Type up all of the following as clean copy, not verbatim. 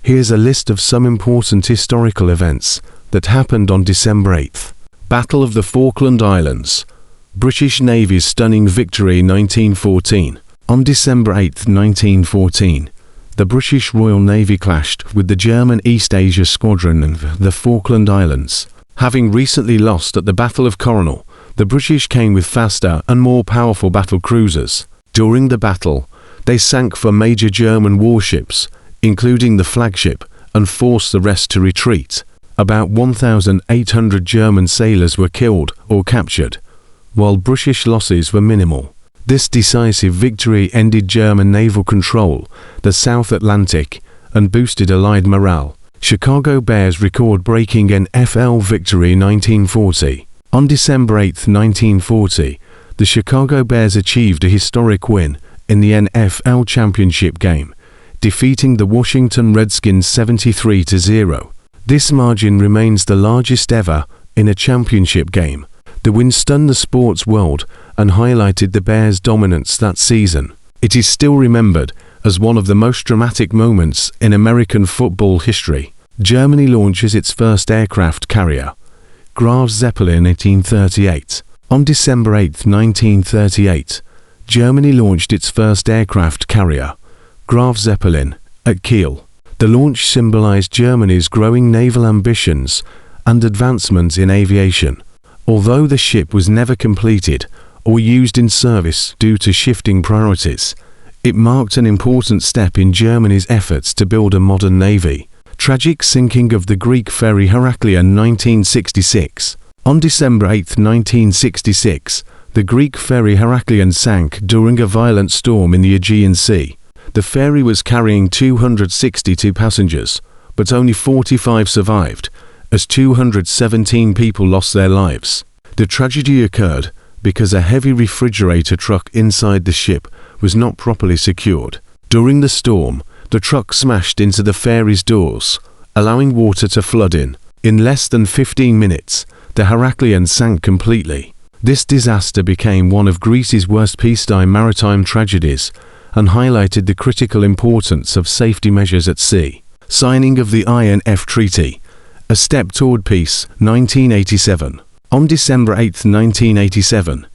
Here's a list of some important historical events that happened on December 8th. Battle of the Falkland Islands. British Navy's stunning victory 1914. On December 8, 1914, the British Royal Navy clashed with the German East Asia Squadron of the Falkland Islands. Having recently lost at the Battle of Coronel, the British came with faster and more powerful battle cruisers. During the battle, they sank 4 major German warships, including the flagship, and forced the rest to retreat. About 1,800 German sailors were killed or captured, while British losses were minimal. This decisive victory ended German naval control, the South Atlantic, and boosted Allied morale. Chicago Bears record-breaking NFL victory 1940. On December 8, 1940, the Chicago Bears achieved a historic win in the NFL championship game, defeating the Washington Redskins 73-0. This margin remains the largest ever in a championship game. The win stunned the sports world and highlighted the Bears' dominance that season. It is still remembered as one of the most dramatic moments in American football history. Germany launches its first aircraft carrier, Graf Zeppelin 1838. On December 8, 1938, Germany launched its first aircraft carrier, Graf Zeppelin, at Kiel. The launch symbolized Germany's growing naval ambitions and advancement in aviation. Although the ship was never completed or used in service due to shifting priorities, it marked an important step in Germany's efforts to build a modern navy. Tragic sinking of the Greek ferry Heraklion 1966. On December 8, 1966, the Greek ferry Heraklion sank during a violent storm in the Aegean Sea. The ferry was carrying 262 passengers, but only 45 survived, as 217 people lost their lives. The tragedy occurred because a heavy refrigerator truck inside the ship was not properly secured. During the storm, the truck smashed into the ferry's doors, allowing water to flood in. In less than 15 minutes, the Heraklion sank completely. This disaster became one of Greece's worst peacetime maritime tragedies and highlighted the critical importance of safety measures at sea. Signing of the INF Treaty, a step toward peace, 1987. On December 8, 1987,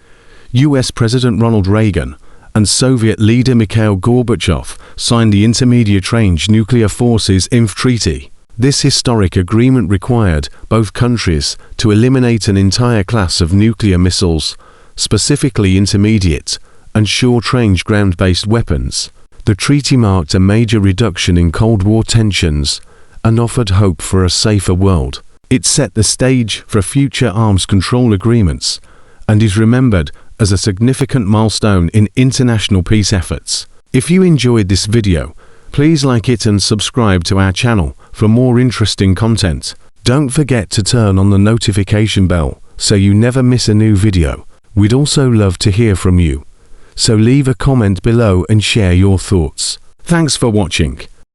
US President Ronald Reagan and Soviet leader Mikhail Gorbachev signed the Intermediate-Range Nuclear Forces INF Treaty. This historic agreement required both countries to eliminate an entire class of nuclear missiles, specifically intermediate and short-range ground-based weapons. The treaty marked a major reduction in Cold War tensions and offered hope for a safer world. It set the stage for future arms control agreements and is remembered as a significant milestone in international peace efforts. If you enjoyed this video, please like it and subscribe to our channel for more interesting content. Don't forget to turn on the notification bell so you never miss a new video. We'd also love to hear from you, so leave a comment below and share your thoughts. Thanks for watching.